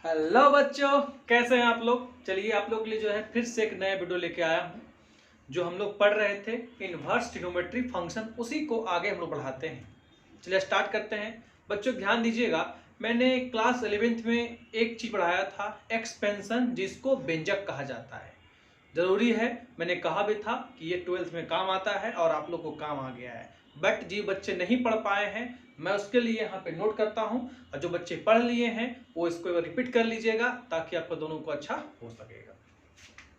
Hello बच्चों, कैसे हैं आप लोग। चलिए आप लोग के लिए जो है फिर से एक नया वीडियो लेके आया हूँ। जो हम लोग पढ़ रहे थे इनवर्स ट्रिग्नोमेट्री फंक्शन, उसी को आगे हम लोग बढ़ाते हैं। चलिए स्टार्ट करते हैं। बच्चों ध्यान दीजिएगा, मैंने क्लास 11th में एक चीज़ पढ़ाया था, एक्सपेंशन, जिसको व्यंजक कहा जाता है। ज़रूरी है, मैंने कहा भी था कि ये 12th में काम आता है और आप लोग को काम आ गया है। बट जी बच्चे नहीं पढ़ पाए हैं, मैं उसके लिए यहाँ पे नोट करता हूँ, और जो बच्चे पढ़ लिए हैं वो इसको रिपीट कर लीजिएगा ताकि आपको दोनों को अच्छा हो सकेगा।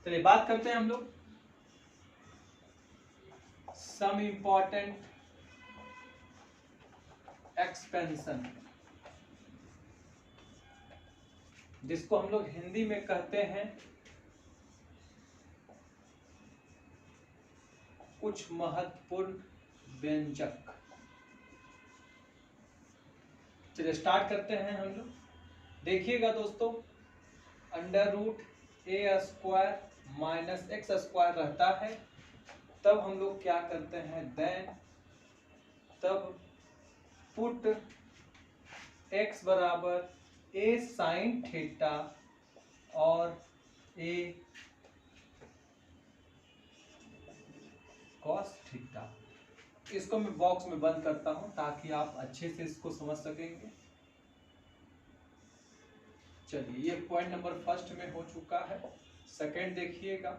चलिए बात करते हैं हम लोग सम इम्पॉर्टेंट एक्सपेंशन, जिसको हम लोग हिंदी में कहते हैं कुछ महत्वपूर्ण व्यंजक। चलिए स्टार्ट करते हैं हम लोग। देखिएगा दोस्तों, अंडर रूट ए स्क्वायर माइनस एक्स स्क्वायर रहता है, तब हम लोग क्या करते हैं, देन तब पुट x बराबर a साइन थीटा और a कॉस थीटा। इसको मैं बॉक्स में बंद करता हूं ताकि आप अच्छे से इसको समझ सकेंगे। चलिए ये पॉइंट नंबर फर्स्ट में हो चुका है। सेकंड देखिएगा,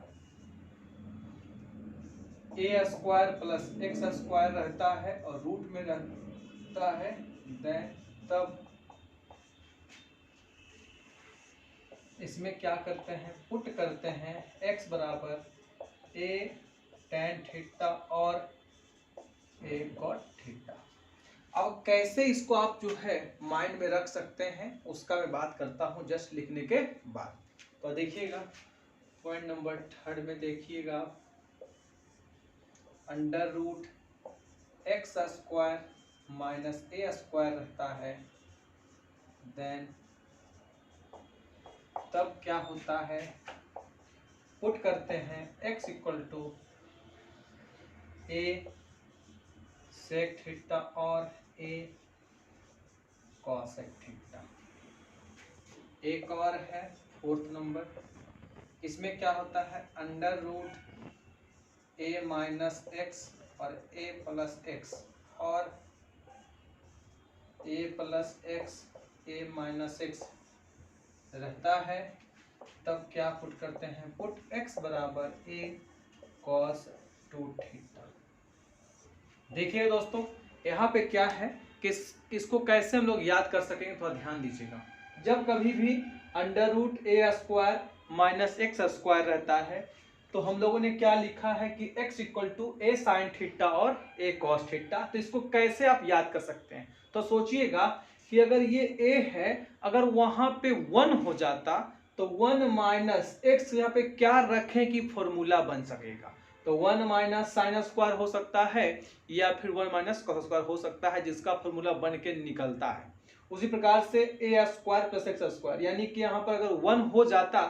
a square plus x square रहता है और रूट में रहता है, देन तब इसमें क्या करते हैं, पुट करते हैं x बराबर a tan थीटा और a cot थीटा। अब कैसे इसको आप जो है माइंड में रख सकते हैं उसका मैं बात करता हूं जस्ट लिखने के बाद। तो देखिएगा पॉइंट नंबर थर्ड में देखिएगा, under root x square minus a square रहता है, देन तब क्या होता है, पुट करते हैं x equal to a sec theta और a कॉसेक थीटा। एक और है फोर्थ नंबर, इसमें क्या होता है, under root a minus x और a प्लस एक्स और a plus x a minus x रहता है, तब क्या पुट करते हैं, पुट x बराबर a cos 2 थीटा। देखिए दोस्तों, यहाँ पे क्या है कि इसको कैसे हम लोग याद कर सकेंगे, थोड़ा ध्यान दीजिएगा। जब कभी भी अंडर रूट ए स्क्वायर माइनस एक्स स्क्वायर रहता है तो हम लोगों ने क्या लिखा है कि x equal to a sine theta और ए कॉस थीटा। तो इसको कैसे आप याद कर सकते हैं, तो सोचिएगा कि अगर ये a है, अगर वहां पे 1 हो जाता तो 1 माइनस एक्स यहाँ पे क्या रखें कि फॉर्मूला बन सकेगा, तो 1 माइनस साइन स्क्वायर हो सकता है या फिर 1 माइनस कॉस स्क्वायर हो सकता है, जिसका फॉर्मूला बन के निकलता है। उसी प्रकार से ए स्क्वायर प्लस एक्स स्क्वायर, यानी कि यहाँ पर अगर 1 हो जाता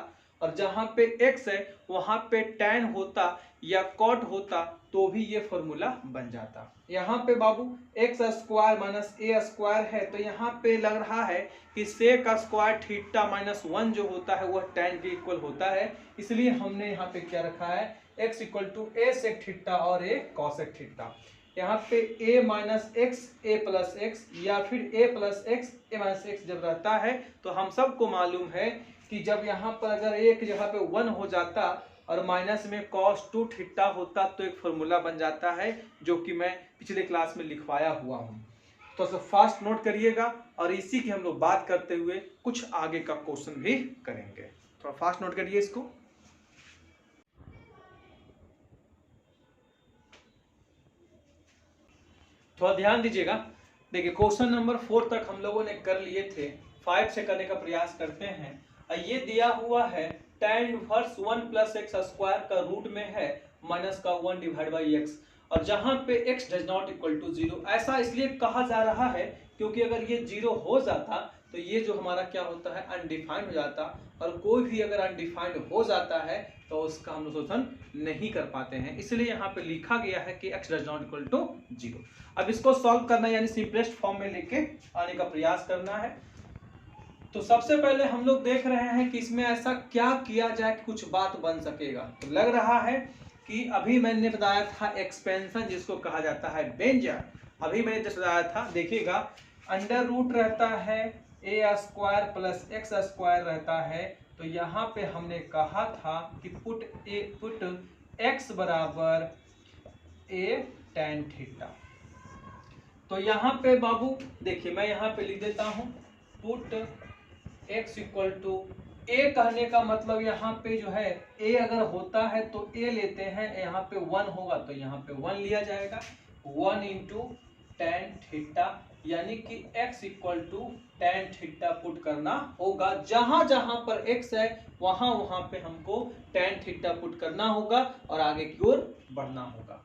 और जहाँ पे x है वहाँ पे tan होता या cot होता तो भी ये फॉर्मूला बन जाता। यहाँ पे बाबू x square minus a square है, तो यहाँ पे लग रहा है कि सेक स्क्वायर थीटा माइनस 1 जो होता है वह tan के इक्वल होता है, इसलिए हमने यहाँ पे क्या रखा है, x equal to a sec theta और ए कॉसेक थीटा। यहाँ पे a minus x a plus x या फिर a plus x a minus x जब रहता है तो हम सबको मालूम है कि जब यहाँ पर अगर a की जगह पे 1 हो जाता और माइनस में cos 2 थीटा होता तो एक फॉर्मूला बन जाता है, जो कि मैं पिछले क्लास में लिखवाया हुआ हूँ। तो फास्ट नोट करिएगा और इसी की हम लोग बात करते हुए कुछ आगे का क्वेश्चन भी करेंगे। थोड़ा फास्ट नोट करिए इसको। थोड़ा ध्यान दीजिएगा। देखिए क्वेश्चन नंबर 4 तक हम लोगों ने कर लिए थे, 5 से करने का प्रयास करते हैं। ये दिया हुआ है tan inverse 1 plus x square का रूट में है माइनस का 1 डिवाइड बाई एक्स, और जहां पे x does not equal to 0। ऐसा इसलिए कहा जा रहा है क्योंकि अगर ये 0 हो जाता तो ये जो हमारा क्या होता है, अनडिफाइंड हो जाता, और कोई भी अगर अनडिफाइंड हो जाता है तो उसका हम सोल्यूशन नहीं कर पाते हैं, इसलिए यहाँ पे लिखा गया है कि x does not equal to 0। अब इसको सॉल्व करना यानी सिंपलेस्ट फॉर्म में लेके आने का प्रयास करना है। तो सबसे पहले हम लोग देख रहे हैं कि इसमें ऐसा क्या किया जाए कि कुछ बात बन सकेगा। तो लग रहा है कि अभी मैंने बताया था एक्सपेंशन जिसको कहा जाता है बेंजर, अभी मैंने जैसे बताया था, देखिएगा अंडर रूट रहता है ए स्क्वायर प्लस एक्स स्क्वायर रहता है। तो यहाँ पे हमने कहा था कि पुट एक्स बराबर ए tan थीटा। तो यहाँ पे बाबू देखिए मैं यहाँ पे लिख देता हूँ पुट x इक्वल टू ए, कहने का मतलब यहाँ पे जो है a अगर होता है तो a लेते हैं, यहाँ पे 1 होगा तो यहाँ पे 1 लिया जाएगा, 1 इंटू tan थीटा, यानी कि x equal to tan theta put करना होगा। जहां जहां पर x है वहां वहां पे हमको tan थीटा पुट करना होगा और आगे की ओर बढ़ना होगा।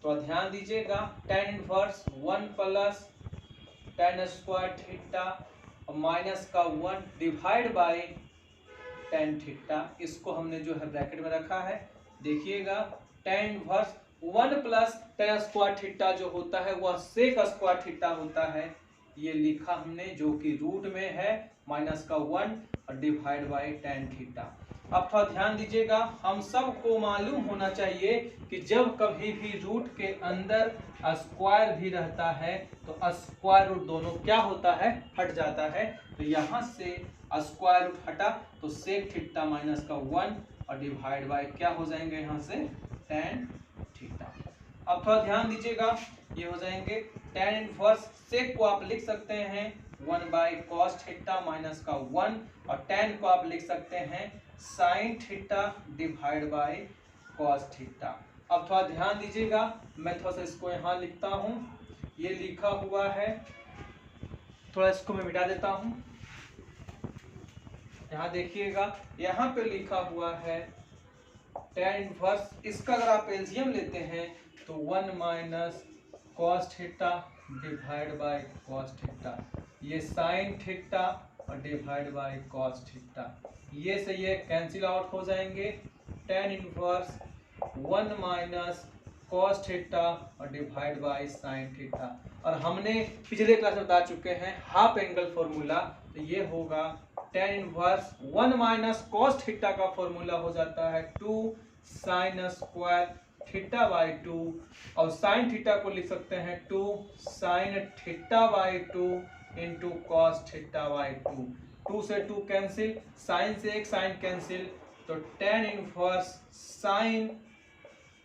तो ध्यान दीजिएगा tan inverse 1 plus tan square theta minus का 1 डिवाइड बाय tan थीटा, इसको हमने जो है ब्रैकेट में रखा है। देखिएगा tan inverse 1 plus tan square theta जो होता है वह सेक स्क्वायर थीटा होता है, ये लिखा हमने जो कि रूट में है माइनस का 1 और डिवाइड बाय tan थीटा। अब थोड़ा ध्यान दीजिएगा, हम सबको मालूम होना चाहिए कि जब कभी भी रूट के अंदर स्क्वायर भी रहता है तो स्क्वायर रूट दोनों क्या होता है, हट जाता है। तो यहाँ से स्क्वायर रूट हटा तो सेक थीटा माइनस का 1 और डिवाइड बाय क्या हो जाएंगे यहाँ से tan थीटा। अब थोड़ा ध्यान दीजिएगा, ये हो जाएंगे tan इनवर्स सेक को आप लिख सकते हैं 1 बाय कॉस थीटा माइनस का 1 और tan को आप लिख सकते हैं sine theta divide by cos theta. अब थोड़ा ध्यान दीजिएगा, मैं थोड़ा सा इसको यहाँ लिखता हूँ, ये लिखा हुआ है, थोड़ा इसको मैं मिटा देता हूँ। यहाँ देखिएगा यहाँ पे लिखा हुआ है tan इनवर्स, इसका अगर आप एलसीएम लेते हैं तो 1 minus cos theta divide by cos theta, ये साइन थीटा और डिवाइड बाय कॉस थीटा, ये से ये कैंसिल आउट हो जाएंगे। tan inverse 1 minus cos theta और डिवाइड बाय साइन थीटा, और हमने पिछले क्लास में बता चुके हैं हाफ एंगल फॉर्मूला, तो ये होगा tan inverse 1 minus cos theta का फॉर्मूला हो जाता है 2 साइन स्क्वायर थीटा बाय 2 और साइन थीटा को लिख सकते हैं 2 sine theta by 2 into cos theta by 2, 2 से 2 कैंसिल, साइन से एक साइन कैंसिल, तो tan inverse sine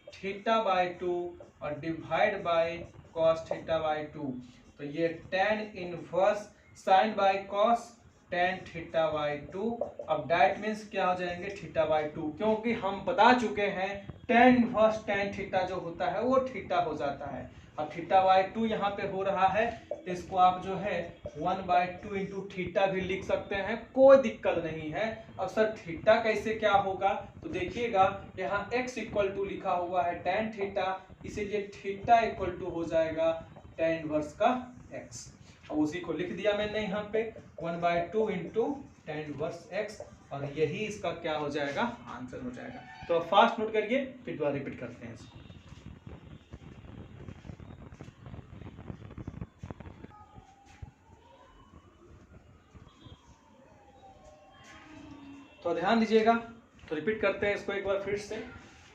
theta by 2 और divide by cos theta by 2, तो ये tan inverse sine by cos tan theta by 2। अब डायरेक्ट मीन्स क्या हो जाएंगे थीटा बाय 2, क्योंकि हम बता चुके हैं tan इनवर्स tan थीटा जो होता है वो थीटा हो जाता है। अब थीटा बाय 2 यहाँ पे हो रहा है तो इसको आप जो है 1 बाय 2 इंटू थीटा भी लिख सकते हैं, कोई दिक्कत नहीं है। अब सर थीटा कैसे क्या होगा, तो देखिएगा यहाँ x इक्वल टू लिखा हुआ है tan थीटा, इसीलिए थीटा इक्वल टू हो जाएगा tan इनवर्स का x, और उसी को लिख दिया मैंने यहाँ पे 1 by 2 into tan inverse x, और यही इसका क्या हो जाएगा आंसर हो जाएगा। तो फास्ट नोट करिए फिर दोबारा रिपीट करते हैं इसको। तो ध्यान दीजिएगा, तो रिपीट करते हैं इसको एक बार फिर से।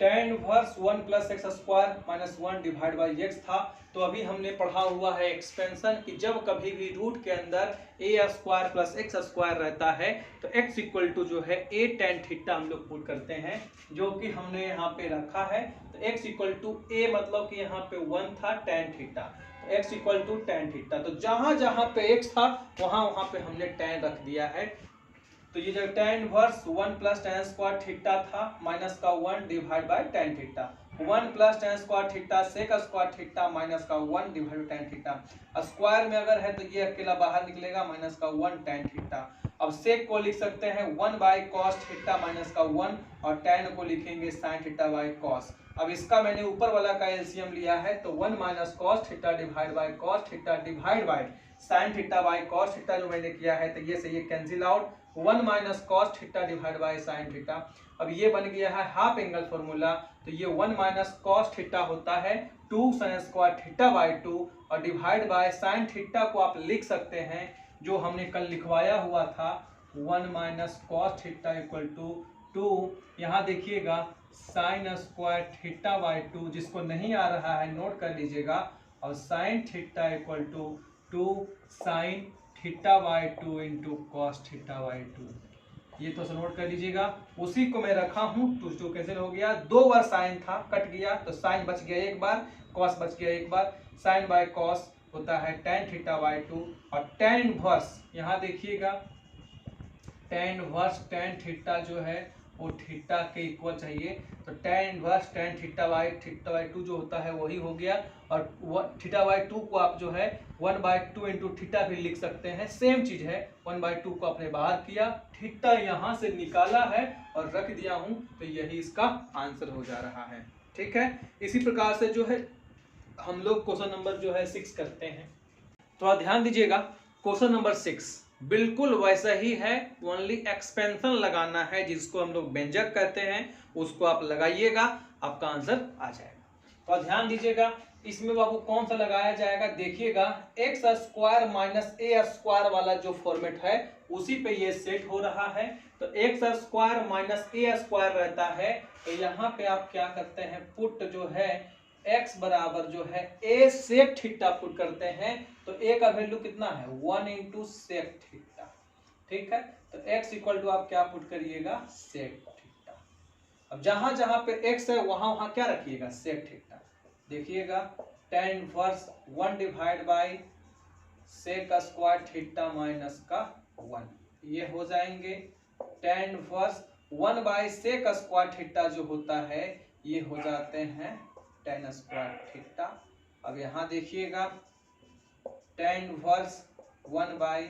tan inverse 1 plus x square minus 1 divide by x था, तो अभी हमने पढ़ा हुआ है एक्सपेंशन कि जब कभी भी रूट के अंदर ए स्क्वायर प्लस एक्स स्क्वायर रहता है तो x इक्वल टू जो है a tan थीटा हम लोग पुट करते हैं, जो कि हमने यहाँ पे रखा है। तो x इक्वल टू a मतलब कि यहाँ पे 1 था tan थीटा, तो x equal to tan theta, तो जहां जहां पे x था वहां वहां पे हमने tan रख दिया है। तो ये जो tan inverse 1 plus tan square theta था माइनस का 1 divide by tan theta, 1 plus tan square theta sec square theta minus का 1 divide by tan theta. Square में अगर है तो ये अकेला बाहर निकलेगा माइनस का 1 tan थीटा। अब सेक को लिख सकते हैं 1 बाय कॉस थीटा माइनस का 1 और tan को लिखेंगे sin थीटा बाय कॉस। अब इसका मैंने ऊपर वाला का एलसीएम लिया है तो 1 minus cos theta divide by cos theta divide by sin theta by cos theta जो मैंने किया है, तो ये से ये cancel out 1 minus cos theta divide by sine theta. अब ये बन गया है हाफ एंगल फॉर्मूला, तो ये 1 माइनस कॉस थीटा होता है 2 साइन स्क्वायर थीटा बाय 2 और डिवाइड बाय साइन थीटा को आप लिख सकते हैं जो हमने कल लिखवाया हुआ था 1 minus cos theta equal to 2, यहाँ देखिएगा साइन स्क्वायर थीटा बाई 2, जिसको नहीं आ रहा है नोट कर लीजिएगा, और sine theta equal to 2 sine theta by 2 into cos theta by 2, ये तो नोट कर लीजिएगा। उसी को मैं रखा हूँ, टू कैंसिल हो गया, 2 बार साइन था कट गया तो साइन बच गया एक बार, कॉस बच गया एक बार, साइन बाय कॉस होता है tan थीटा बाई 2, और tan इनवर्स यहाँ देखिएगा tan इनवर्स tan थीटा जो है वो थीटा के इक्वल चाहिए, तो tan inverse tan theta by 2 जो होता है वही हो गया, और थीटा बाई 2 को आप जो है 1/2 इंटू थीटा भी लिख सकते हैं, सेम चीज है। 1/2 को आपने बाहर किया, थीटा यहाँ से निकाला है और रख दिया हूँ, तो यही इसका आंसर हो जा रहा है। ठीक है, इसी प्रकार से जो है हम लोग क्वेश्चन नंबर जो है 6 करते हैं। थोड़ा ध्यान दीजिएगा, क्वेश्चन नंबर 6 बिल्कुल वैसा ही है, ओनली एक्सपेंशन लगाना है, जिसको हम लोग व्यंजक कहते हैं, उसको आप लगाइएगा, आपका आंसर आ जाएगा। तो ध्यान दीजिएगा, इसमें बाबू कौन सा लगाया जाएगा, देखिएगा x square minus a square वाला जो फॉर्मेट है उसी पे ये सेट हो रहा है। तो x square minus a square रहता है, तो यहाँ पे आप क्या करते हैं, पुट जो है x बराबर जो है a सेक थीटा पुट करते हैं, तो a का वैल्यू कितना है 1 इंटू सेक थीटा। ठीक है, तो x इक्वल टू आप क्या पुट करिएगा सेक थीटा। अब जहां जहां पे x है वहां वहां क्या रखिएगा सेक थीटा। देखिएगा tan inverse 1 divide by sec square theta minus का 1, ये हो जाएंगे। tan inverse 1 by sec square theta जो होता है ये हो जाते हैं tan स्क्वायर थीटा। अब यहाँ देखिएगा tan inverse 1 by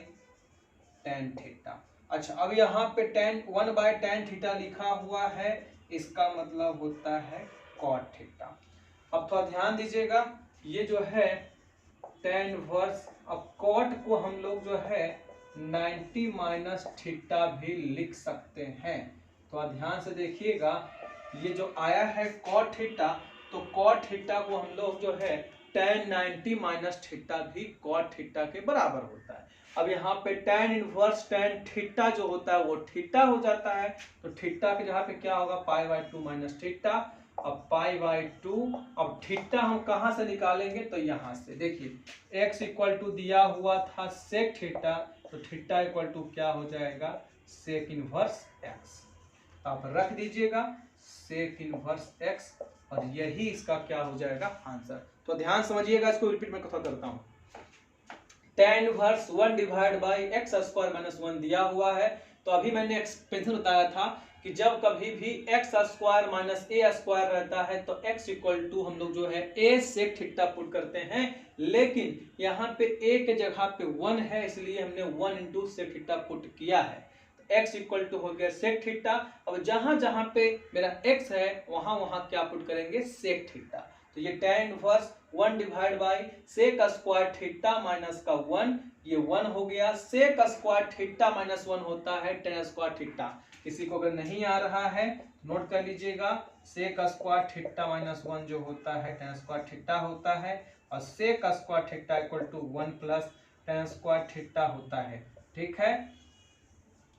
tan theta. अच्छा, अब यहाँ पे tan 1 बाई tan थीटा लिखा हुआ है, इसका मतलब होता है cot थीटा। अब थोड़ा ध्यान दीजिएगा, ये जो है tan इनवर्स, अब cot को हम लोग जो है 90 माइनस थीटा भी लिख सकते हैं। तो ध्यान से देखिएगा, ये जो आया है cot थीटा, तो cot थीटा को हम लोग जो है tan 90 माइनस थीटा भी cot थीटा के बराबर होता है। अब यहाँ पे tan इनवर्स tan थीटा जो होता है वो थीटा हो जाता है, तो थीटा के जगह पे क्या होगा π/2 माइनस थीटा। अब π/2, अब थीटा हम कहाँ से निकालेंगे, तो यहाँ से देखिए x इक्वल टू दिया हुआ था सेक थीटा, तो थीटा इक्वल टू क्या हो जाएगा सेक इनवर्स x। आप रख दीजिएगा सेक इनवर्स x, और यही इसका क्या हो जाएगा आंसर। तो ध्यान समझिएगा, इसको रिपीट में कथा करता हूं। tan inverse 1 divide by x square minus 1 दिया हुआ है, तो अभी मैंने एक्सपेंशन बताया था कि जब कभी भी x square minus a square रहता है तो x इक्वल टू हम लोग जो है a सेक थीटा पुट करते हैं, लेकिन यहाँ पे a के जगह पे 1 है, इसलिए हमने 1 इंटू सेक थीटा पुट किया है, x इक्वल टू हो गया सेक थीटा। अब जहां जहां पे मेरा x है वहां वहां क्या पुट करेंगे सेक थीटा, तो ये tan inverse 1 divide by sec square theta minus का 1, ये 1 हो गया। सेक स्क्वायर थीटा माइनस 1 होता है tan स्क्वायर थीटा। किसी को अगर नहीं आ रहा है नोट कर लीजिएगा, सेक स्क्वायर थीटा माइनस 1 जो होता है tan स्क्वायर थीटा होता है, और sec square theta equal to 1 plus tan square theta होता है। ठीक है,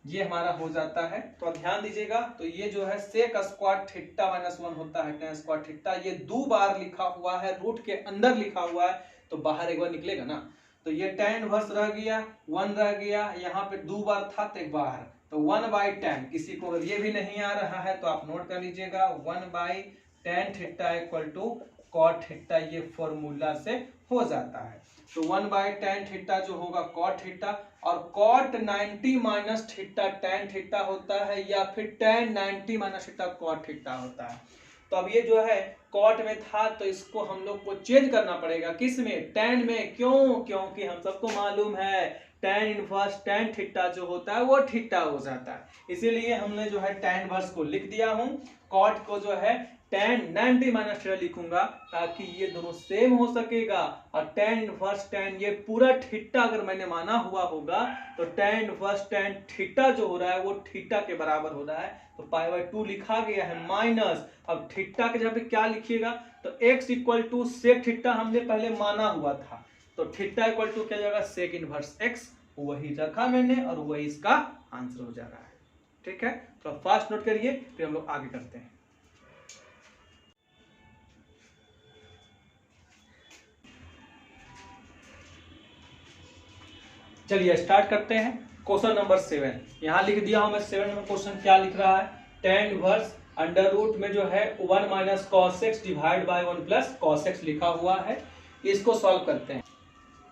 ये हमारा हो जाता है। तो ध्यान दीजिएगा, तो ये जो है सेक स्क्वायर थीटा माइनस 1 होता है tan स्क्वायर थीटा, ये 2 बार लिखा हुआ है, रूट के अंदर लिखा हुआ है तो बाहर एक बार निकलेगा ना, तो ये tan इनवर्स रह गया 1 रह गया, यहाँ पे 2 बार था तो एक बार, तो 1 बाई tan। किसी को अगर ये भी नहीं आ रहा है तो आप नोट कर लीजिएगा 1 by tan theta equal to cot theta, ये फॉर्मूला से हो जाता है। तो 1 बाई tan थीटा जो होगा cot थीटा, और cot 90 minus theta tan theta होता है, या फिर tan 90 minus theta cot theta होता है। तो अब ये जो है cot में था तो इसको हम लोग को चेंज करना पड़ेगा, किस में tan में, क्यों, क्योंकि हम सबको मालूम है tan इनवर्स tan थीटा जो होता है वो थीटा हो जाता है, इसीलिए हमने जो है tan इनवर्स को लिख दिया हूं, cot को जो है tan 90 माइनस थीटा लिखूंगा ताकि ये दोनों सेम हो सकेगा। और tan इनवर्स tan ये पूरा थीटा अगर मैंने माना हुआ होगा तो tan इनवर्स tan थीटा जो हो रहा है वो थीटा के बराबर हो रहा है, तो π/2 लिखा गया है माइनस। अब थीटा के जगह पे क्या लिखिएगा, तो x equal to sec theta हमने पहले माना हुआ था, तो थीटा इक्वल टू क्या जाएगा सेक इनवर्स x, वही रखा मैंने और वही इसका आंसर हो जा रहा है। ठीक है, तो फास्ट नोट करिए, फिर हम लोग आगे करते हैं। चलिए स्टार्ट करते हैं। क्वेश्चन नंबर 7 यहाँ लिख दिया हूं मैं। 7 नंबर क्वेश्चन क्या लिख रहा है, tan इनवर्स अंडर रूट में जो है 1 minus cos x divide by 1 plus cos x लिखा हुआ है। इसको सॉल्व करते हैं।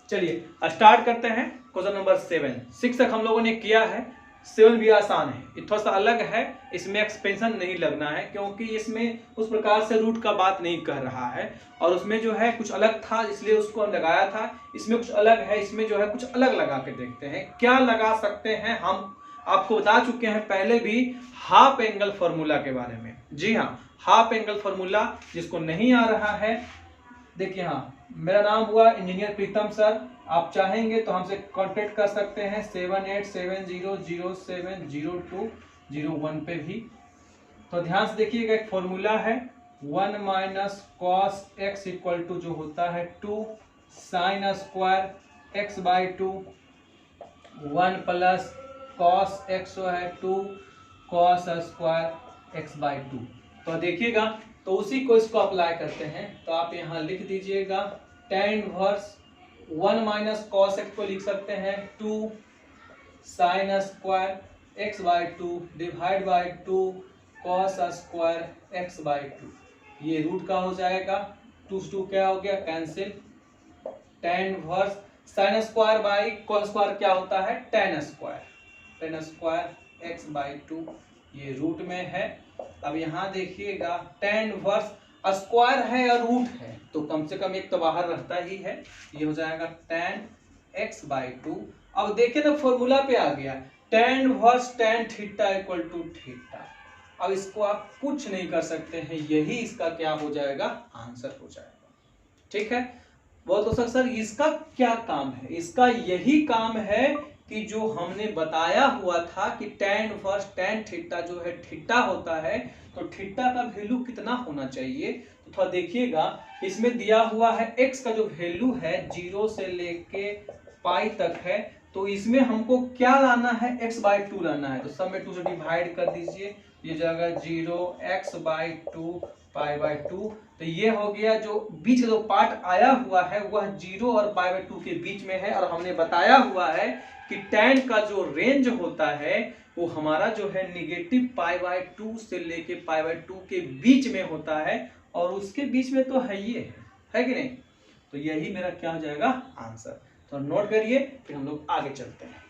चलिए स्टार्ट करते हैं। क्वेश्चन नंबर 7 6 तक हम लोगों ने किया है। 7 भी आसान है, ये थोड़ा सा अलग है, इसमें एक्सपेंशन नहीं लगना है क्योंकि इसमें उस प्रकार से रूट का बात नहीं कर रहा है और उसमें जो है कुछ अलग था इसलिए उसको लगाया था। इसमें कुछ अलग है, इसमें जो है कुछ अलग लगा के देखते हैं क्या लगा सकते हैं। हम आपको बता चुके हैं पहले भी हाफ एंगल फॉर्मूला के बारे में। जी हाँ, हाफ एंगल फॉर्मूला जिसको नहीं आ रहा है, देखिए हाँ, मेरा नाम हुआ इंजीनियर प्रीतम सर। आप चाहेंगे तो हमसे कांटेक्ट कर सकते हैं 7870070201 पे भी। तो ध्यान से देखिएगा, एक फॉर्मूला है 1 minus cos x equal to जो होता है 2 sine square x by 2, 1 plus cos x जो है 2 कॉस स्क्वायर एक्स बाई 2। तो देखिएगा, तो उसी को इसको अप्लाई करते हैं। तो आप यहाँ लिख दीजिएगा tan inverse 1 minus cos x को लिख सकते हैं 2 sine square x by 2 divide by 2 cos square x by 2। ये रूट का हो जाएगा, 2 से 2 क्या हो गया, cancel. tan inverse sine square by cos square क्या होता है, tan स्क्वायर एक्स बाई 2, ये रूट में है। अब यहाँ देखिएगा tan इनवर्स स्क्वायर है और रूट है तो कम से कम एक तो बाहर रहता ही है, ये हो जाएगा tan x बाई 2। अब देखिए ना फॉर्मूला पे आ गया tan inverse tan theta equal to theta. अब इसको आप कुछ नहीं कर सकते हैं, यही इसका क्या हो जाएगा, आंसर हो जाएगा। ठीक है, वो तो सर इसका क्या काम है, इसका यही काम है कि जो हमने बताया हुआ था कि tan इनवर्स tan थीटा जो है थीटा होता है, तो थीटा का वैल्यू कितना होना चाहिए। तो थोड़ा देखिएगा, इसमें दिया हुआ है x का जो वैल्यू है 0 से लेके पाई तक है, तो इसमें हमको क्या लाना है, x बाई 2 लाना है। तो सब में 2 से डिवाइड कर दीजिए, ये जगह 0 x बाई 2 पाई बाई 2। तो ये हो गया, जो बीच का जो पार्ट आया हुआ है वह 0 और पाई बाई 2 के बीच में है। और हमने बताया हुआ है कि tan का जो रेंज होता है वो हमारा जो है निगेटिव पाई बाई 2 से लेके पाई बाई 2 के बीच में होता है, और उसके बीच में तो है ये है कि नहीं। तो यही मेरा क्या हो जाएगा, आंसर। तो नोट करिए, फिर हम लोग आगे चलते हैं।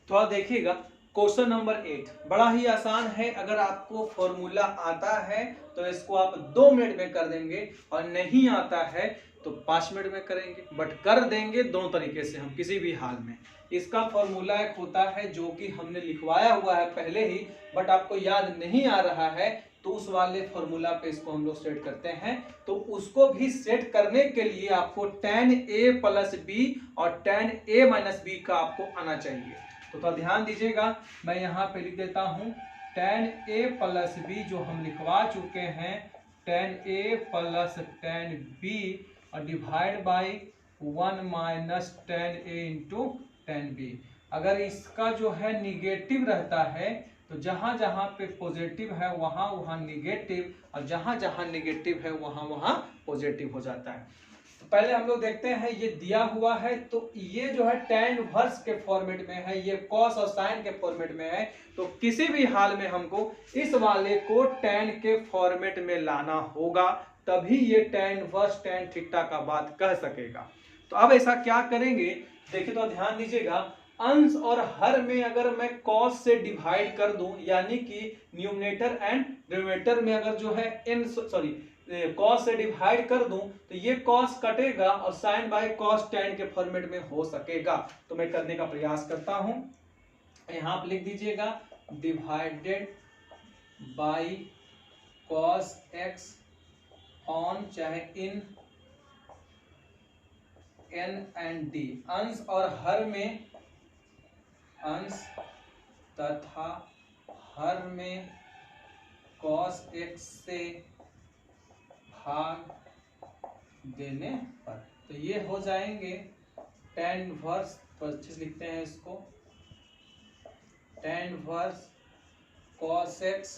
तो आप देखिएगा क्वेश्चन नंबर 8 बड़ा ही आसान है। अगर आपको फॉर्मूला आता है तो इसको आप 2 मिनट में कर देंगे, और नहीं आता है तो 5 मिनट में करेंगे, बट कर देंगे दोनों तरीके से हम किसी भी हाल में। इसका फॉर्मूला एक होता है जो कि हमने लिखवाया हुआ है पहले ही, बट आपको याद नहीं आ रहा है, तो उस वाले फॉर्मूला पे इसको हम लोग सेट करते हैं। तो उसको भी सेट करने के लिए आपको tan a प्लस बी और tan a माइनस बी का आपको आना चाहिए। तो थोड़ा ध्यान दीजिएगा, मैं यहाँ पे लिख देता हूँ tan a प्लस बी जो हम लिखवा चुके हैं, tan a plus tan b और divide by 1 minus tan a into tan b। अगर इसका जो है निगेटिव रहता है तो जहां जहां पे पॉजिटिव है वहां वहां निगेटिव, और जहां जहां निगेटिव है वहां वहां पॉजिटिव हो जाता है। तो पहले हम लोग देखते हैं, ये दिया हुआ है तो ये जो है tan इनवर्स के फॉर्मेट में है, ये cos और sin के फॉर्मेट में है। तो किसी भी हाल में हमको इस वाले को tan के फॉर्मेट में लाना होगा, तभी ये tan इनवर्स tan थीटा का बात कह सकेगा। तो अब ऐसा क्या करेंगे, देखिए तो ध्यान दीजिएगा, अंश और हर में अगर मैं cos से डिवाइड कर दूं, यानी कि न्यूमरेटर एंड डिनोमिनेटर में अगर जो है cos से डिवाइड कर दूं, तो ये cos कटेगा और sin बाई cos tan के फॉर्मेट में हो सकेगा। तो मैं करने का प्रयास करता हूं, यहां आप लिख दीजिएगा divided by cos x on चाहे इन n एंड d। अंश और हर में, अंश तथा हर में cos x से भाग देने पर, तो ये हो जाएंगे tan इनवर्स तो अच्छे से लिखते हैं इसको, tan inverse cos x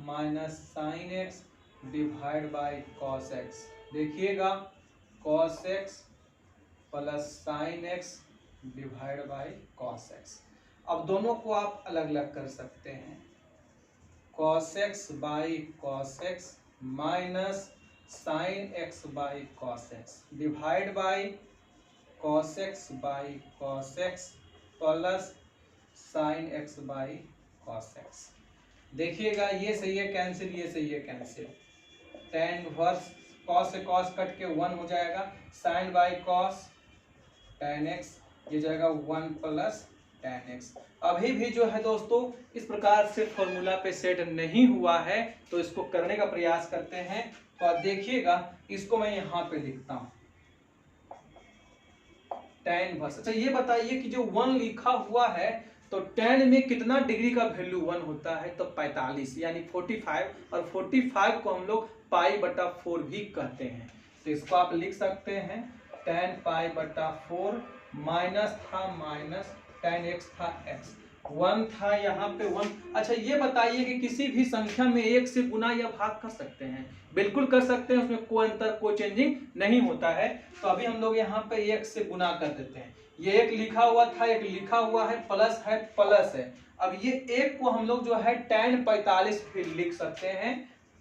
minus sine x divide by cos x। देखिएगा cos x plus sine x divide by cos x। अब दोनों को आप अलग अलग कर सकते हैं, cos x by cos x minus sine x by cos x divide by cos x by cos x plus sine x by cos x। देखिएगा ये सही है कैंसिल, ये सही है कैंसिल, tan इनवर्स cos से cos कट के 1 हो जाएगा, sine by cos tan x ये जाएगा 1 प्लस tan x। अभी भी जो है दोस्तों इस प्रकार से फॉर्मूला पे सेट नहीं हुआ है, तो इसको करने का प्रयास करते हैं। तो आप देखिएगा इसको मैं यहाँ पे लिखता हूँ tan इनवर्स। अच्छा ये बताइए कि जो 1 लिखा हुआ है तो tan में कितना डिग्री का वैल्यू 1 होता है, तो 45 यानी 45, और 45 को हम लोग पाई बटा 4 भी कहते हैं। तो इसको आप लिख सकते हैं tan पाई बटा 4 माइनस था माइनस tan x था x, 1 था यहाँ पे 1। अच्छा ये बताइए कि किसी भी संख्या में 1 से गुना या भाग कर सकते हैं? बिल्कुल कर सकते हैं, उसमें कोई अंतर कोई चेंजिंग नहीं होता है। तो अभी हम लोग यहाँ पे 1 से गुना कर देते हैं, ये एक लिखा हुआ था, एक लिखा हुआ है, प्लस है। अब ये एक को हम लोग जो है tan 45 भी लिख सकते हैं,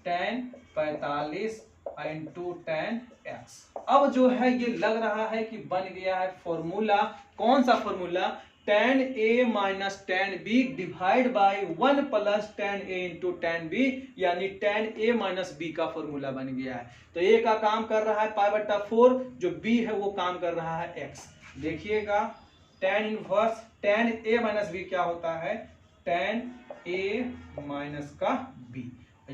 tan 45 इंटू tan x। अब जो है ये लग रहा है कि बन गया है फॉर्मूला, कौन सा formula, tan a minus tan b divide by 1 plus tan a into tan b, यानी tan a माइनस b का फॉर्मूला बन गया है। तो a का काम कर रहा है पाई बटा 4, जो b है वो काम कर रहा है x। देखिएगा tan inverse tan a minus b क्या होता है, tan a माइनस का b।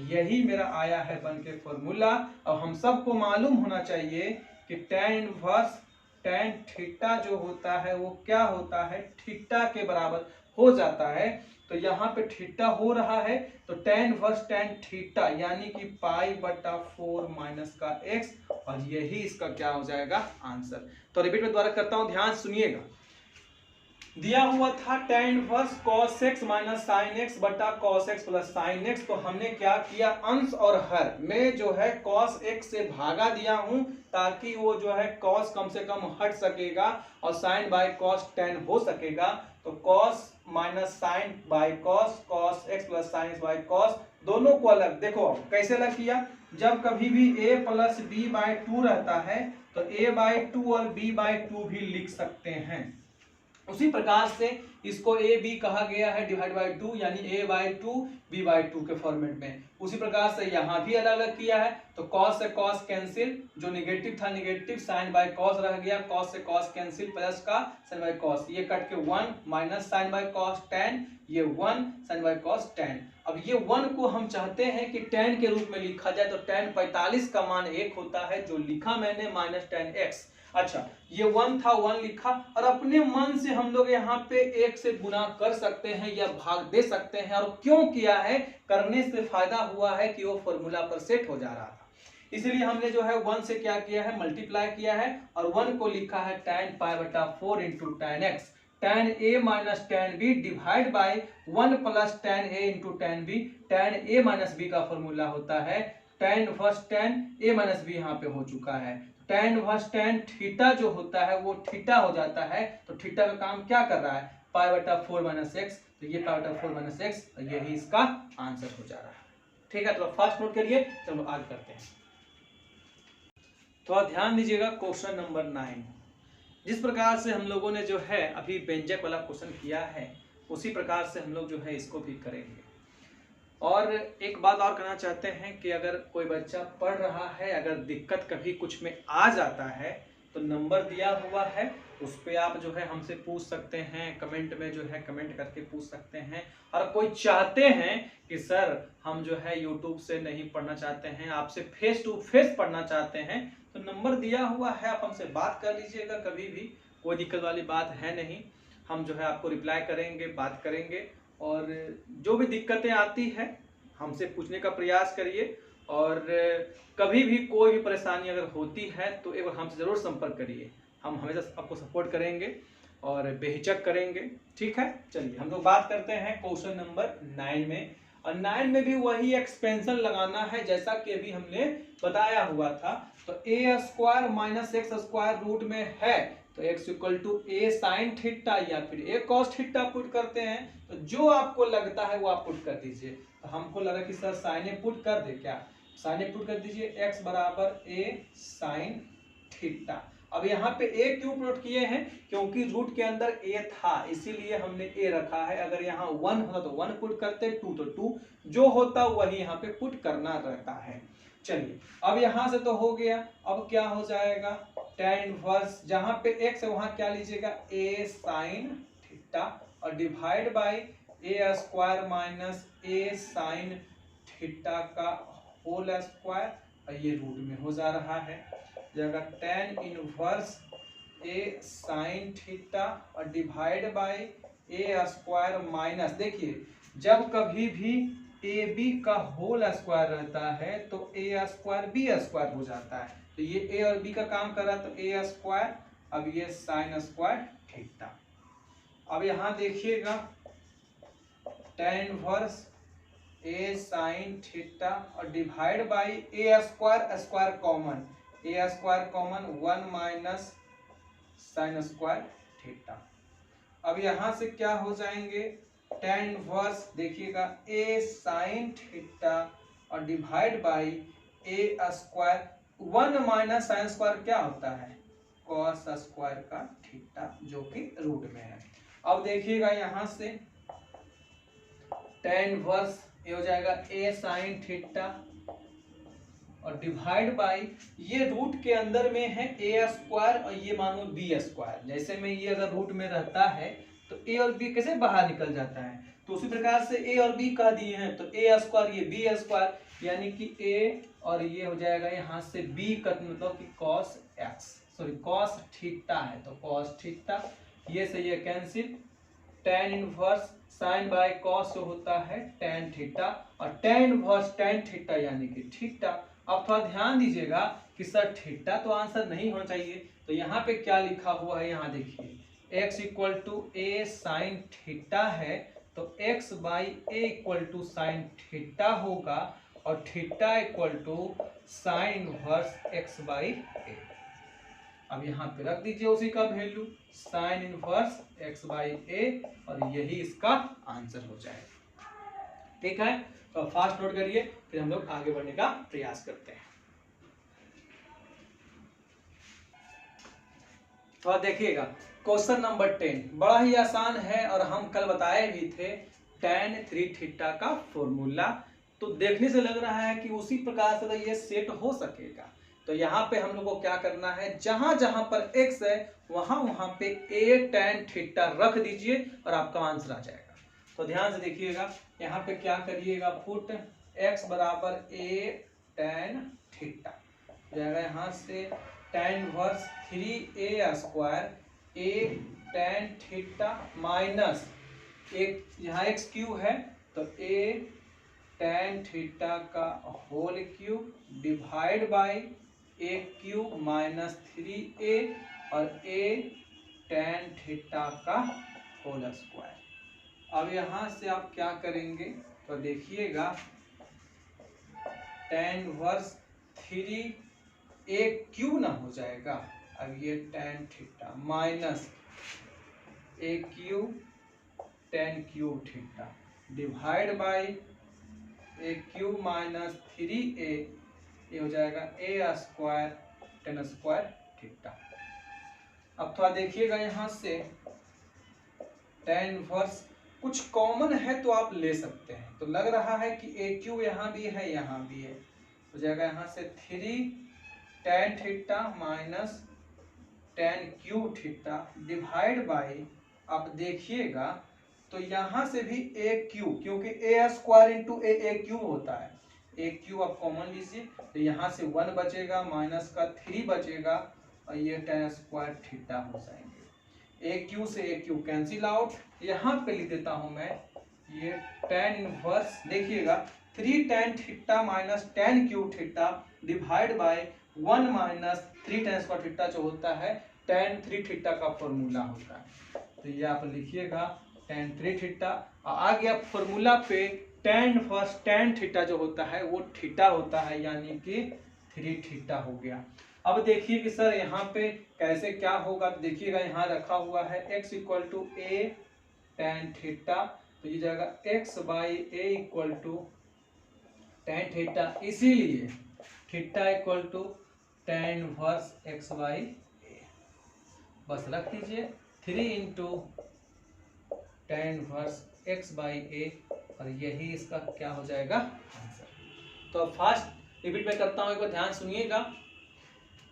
यही मेरा आया है बन के फॉर्मूला। अब हम सबको मालूम होना चाहिए कि tan इनवर्स tan थीटा जो होता है वो क्या होता है, थीटा के बराबर हो जाता है। तो यहाँ पे थीटा हो रहा है, तो tan इनवर्स tan थीटा यानी कि पाई बटा 4 माइनस का x, और यही इसका क्या हो जाएगा आंसर। तो रिपीट में द्वारा करता हूं, ध्यान सुनिएगा। दिया हुआ था tan inverse cos x minus sine x बटा cos x plus sine x। तो हमने क्या किया, अंश और हर में जो है cos x से भागा दिया हूं, ताकि वो जो है cos कम से कम हट सकेगा और sin बाई cos tan हो सकेगा। तो cos minus sine by cos, cos x plus sine x by cos, दोनों को अलग देखो कैसे अलग किया। जब कभी भी a प्लस b बाई 2 रहता है तो a बाई 2 और b बाई 2 भी लिख सकते हैं। उसी प्रकार से इसको ए बी कहा गया है डिवाइड बाई 2, यानी a बाई 2 b बाई 2 के फॉर्मेट में। उसी प्रकार से यहाँ भी अलग अलग किया है, तो cos से cos कैंसिल, जो निगेटिव था निगेटिव, साइन बाई cos रह गया, cos से cos कैंसिल, प्लस का साइन बाई cos, ये कट के 1 minus sine by cos tan, ये 1 साइन बाई cos tan। अब ये 1 को हम चाहते हैं कि tan के रूप में लिखा जाए, तो tan 45 का मान 1 होता है, जो लिखा मैंने माइनस tan x। अच्छा ये 1 था, 1 लिखा, और अपने मन से हम लोग यहाँ पे 1 से गुना कर सकते हैं या भाग दे सकते हैं। और क्यों किया है, करने से फायदा हुआ है कि वो फॉर्मूला पर सेट हो जा रहा था, इसलिए हमने जो है 1 से क्या किया है, मल्टीप्लाई किया है, और 1 को लिखा है tan पाई बटा 4 into tan x, tan a minus tan b divide by 1 plus tan a into tan b। tan a minus b का फॉर्मूला होता है tan inverse tan a minus b, यहाँ पे हो चुका है। tan इनवर्स tan थीटा जो होता है वो थीटा हो जाता है, तो थीटा का काम क्या कर रहा है, पाई बटा 4 माइनस एक्स, तो ये पाई बटा 4 माइनस एक्स, यही इसका आंसर हो जा रहा है। ठीक है, तो फर्स्ट नोट करिए, चलो आगे करते हैं। तो आप ध्यान दीजिएगा क्वेश्चन नंबर 9। जिस प्रकार से हम लोगों ने जो है अभी व्यंजक वाला क्वेश्चन किया है, उसी प्रकार से हम लोग जो है इसको भी करेंगे। और एक बात और कहना चाहते हैं कि अगर कोई बच्चा पढ़ रहा है, अगर दिक्कत कभी कुछ में आ जाता है, तो नंबर दिया हुआ है, उस पर आप जो है हमसे पूछ सकते हैं, कमेंट में जो है कमेंट करके पूछ सकते हैं। और कोई चाहते हैं कि सर हम जो है यूट्यूब से नहीं पढ़ना चाहते हैं, आपसे फेस टू फेस पढ़ना चाहते हैं, तो नंबर दिया हुआ है, आप हमसे बात कर लीजिएगा, कभी भी कोई दिक्कत वाली बात है नहीं। हम जो है आपको रिप्लाई करेंगे, बात करेंगे, और जो भी दिक्कतें आती है हमसे पूछने का प्रयास करिए। और कभी भी कोई भी परेशानी अगर होती है तो एक बार हमसे ज़रूर संपर्क करिए, हम हमेशा आपको सपोर्ट करेंगे। और बेहिचक करेंगे। ठीक है, चलिए हम लोग बात करते हैं क्वेश्चन नंबर 9 में। और 9 में भी वही एक्सपेंशन लगाना है जैसा कि अभी हमने बताया हुआ था। तो a square minus x square root में है तो x equal to a sine theta या फिर ए कॉस थीटा पुट करते हैं। तो जो आपको लगता है वो आप पुट कर दीजिए। तो हमको लगा कि सर साइन ए पुट कर दे, क्या साइन ए पुट कर दीजिए, x बराबर ए साइन थीटा। अब यहाँ पे ए क्यों प्लॉट किए हैं, क्योंकि रूट के अंदर ए था इसीलिए हमने ए रखा है। अगर यहाँ 1 होता तो 1 पुट करते, 2 तो 2, जो होता वही यहाँ पे पुट करना रहता है। चलिए अब यहाँ से तो हो गया, अब क्या हो जाएगा tan इनवर्स, जहाँ पे x है वहाँ क्या लीजिएगा a साइन थीटा और divide by a square minus A sine theta का होल स्क्वायर, और ये रूट में हो जा रहा है जगह tan inverse a sine theta और divide by a square minus, देखिए जब कभी भी ए बी का होल स्क्वायर रहता है तो ए स्क्वायर बी स्क्वायर हो जाता है। तो ये ए और बी का काम कर रहा है तो ए स्क्वायर, अब ये साइन स्क्वायर थीटा। अब यहाँ देखिएगा tan इनवर्स ए साइन थीटा और divide by a square, square common, A square common 1 minus sine square theta. अब यहाँ से क्या हो जाएंगे tan इनवर्स, देखिएगा ए साइन थीटा और divide by a square 1 minus sine square क्या होता है कॉस स्क्वायर का थीटा जो कि रूट में है। अब देखिएगा यहाँ से tan इनवर्स ये हो जाएगा ए साइन थीटा और डिवाइड बाय ये रूट के अंदर में है ए स्क्वायर और ये मानो बी स्क्वायर। जैसे में ये अगर रूट में रहता है तो ए और बी कैसे बाहर निकल जाता है, तो उसी प्रकार से ए और बी कह दिए हैं तो ए स्क्वायर ये बी स्क्वायर, यानी कि ए और ये हो जाएगा यहाँ से बी का मतलब कि cos x, sorry cos theta है तो कॉस थीटा, ये से ये cancel, tan inverse sine by cos होता है tan थीटा और tan इनवर्स tan थीटा यानी कि थीटा। अब थोड़ा ध्यान दीजिएगा कि सर थीटा तो आंसर नहीं होना चाहिए, तो यहाँ पे क्या लिखा हुआ है, यहाँ देखिए x equal to a sine theta है तो x by a equal to sine theta होगा और theta equal to sine inverse x by a. अब यहाँ पे रख दीजिए उसी का value sine inverse x by a और यही इसका आंसर हो जाएगा। ठीक है, तो फास्ट नोट करिए फिर हम लोग आगे बढ़ने का प्रयास करते हैं। तो देखिएगा क्वेश्चन नंबर 10 बड़ा ही आसान है और हम कल बताए भी थे tan 3 थीटा का फॉर्मूला, तो देखने से लग रहा है कि उसी प्रकार से ये सेट हो सकेगा। तो यहाँ पे हम लोग को क्या करना है, जहां जहां पर x है वहां वहां पे a tan थीटा रख दीजिए और आपका आंसर आ जाएगा। तो ध्यान से देखिएगा यहाँ पे क्या करिएगा, पुट x बराबर a tan थीटा जाएगा, यहाँ से tan inverse 3a square a tan theta minus एक यहाँ x क्यूब है तो a tan थीटा का whole cube divide by a cube minus 3a और a tan थीटा का होल स्क्वायर। अब यहाँ से आप क्या करेंगे तो देखिएगा tan इनवर्स 3a क्यूब ना हो जाएगा, अब ये tan theta minus a cube tan cube theta divide by a cube minus 3a, ये हो जाएगा a square tan square theta. अब थोड़ा देखिएगा यहाँ से tan इनवर्स कुछ कॉमन है तो आप ले सकते हैं, तो लग रहा है कि a क्यूब यहाँ भी है यहाँ भी है, हो जाएगा यहाँ से 3 tan theta minus tan cube theta divide by, आप देखिएगा तो यहाँ से भी a क्यूब, क्योंकि a square into a cube होता है, a क्यूब आप कॉमन लीजिए तो यहाँ से 1 बचेगा माइनस का 3 बचेगा और ये tan स्क्वायर थीटा हो जाएंगे। a क्यूब से a क्यूब कैंसिल आउट, यहाँ पे लिख देता हूँ मैं ये tan इनवर्स, देखिएगा 3 tan theta minus tan cube theta divide by 1 minus 3 tan square theta जो होता है tan 3 थीटा का फॉर्मूला होता है। तो ये आप लिखिएगा tan 3 थीटा। आ गया फॉर्मूला पे tan थीटा जो होता है वो थीटा होता है, यानी कि 3 थीटा हो गया। अब देखिए कि सर यहाँ पे कैसे क्या होगा, तो देखिएगा यहाँ रखा हुआ है x equal to a tan theta, तो ये जाएगा x by a equal to tan theta, इसीलिए theta equal to tan inverse x by a. बस रख दीजिए 3 into tan inverse x by a, और यही इसका क्या हो जाएगा आंसर। तो अब फास्ट रिपीट में करता हूँ, एक बार ध्यान सुनिएगा।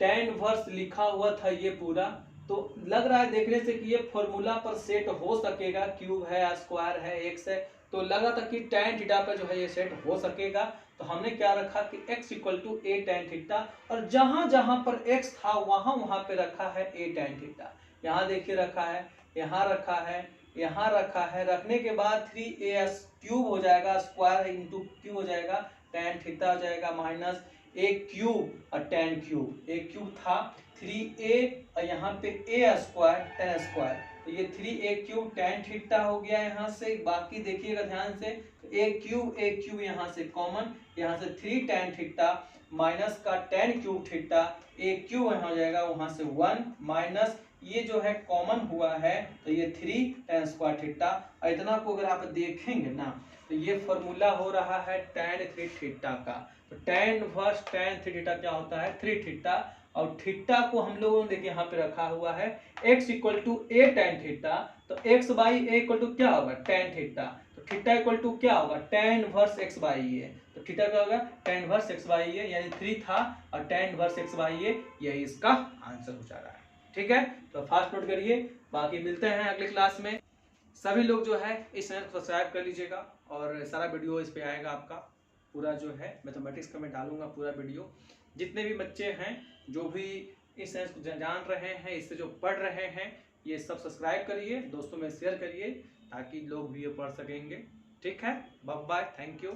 tan इनवर्स लिखा हुआ था ये पूरा, तो लग रहा है देखने से कि ये फॉर्मूला पर सेट हो सकेगा, क्यूब है, स्क्वायर है, एक्स है, तो लगा था कि tan थीटा पर जो है ये सेट हो सकेगा। तो हमने क्या रखा कि x equal to a tan theta, और जहां जहां पर x था वहां वहां पे रखा है a tan थीटा। यहाँ देखिए रखा है, यहाँ रखा है, यहाँ रखा है, रखने के बाद 3a क्यूब हो जाएगा, स्क्वायर इंटू क्यूब हो जाएगा, tan थीटा हो जाएगा माइनस a क्यूब और tan क्यूब, a क्यूब था 3a और यहाँ पे a स्क्वायर tan स्क्वायर, तो ये 3a क्यूब tan थीटा हो गया यहाँ से। बाकी देखिएगा ध्यान से, a क्यूब यहाँ से कॉमन, यहाँ से 3 tan थीटा माइनस का tan cube theta, a cube यहाँ हो जाएगा, वहां से 1 माइनस ये जो है कॉमन हुआ है, तो ये 3 tan स्क्वायर थीटा। और इतना को अगर आप देखेंगे ना, तो ये फॉर्मूला हो रहा है tan 3 थीटा का। तो tan इनवर्स tan 3 थीटा क्या होता है 3 थीटा, और थीटा को हम लोगों ने देखिए यहाँ पे रखा हुआ है x equal to a tan theta, तो x by a equal to क्या होगा tan थीटा, तो थीटा इक्वल टू क्या होगा tan inverse x by a, तो थीटा क्या होगा tan inverse x by a, यानी 3 था और tan inverse x by a, यही इसका आंसर हो जा रहा है। ठीक है, तो फास्ट नोट करिए, बाकी मिलते हैं अगले क्लास में। सभी लोग जो है इस चैनल को सब्सक्राइब कर लीजिएगा, और सारा वीडियो इस पे आएगा आपका पूरा, जो है मैथमेटिक्स का मैं डालूंगा पूरा वीडियो। जितने भी बच्चे हैं जो भी इस चैनल को जान रहे हैं, इससे जो पढ़ रहे हैं, ये सब सब्सक्राइब करिए, दोस्तों में शेयर करिए, ताकि लोग भी ये पढ़ सकेंगे। ठीक है, बाय बाय, थैंक यू।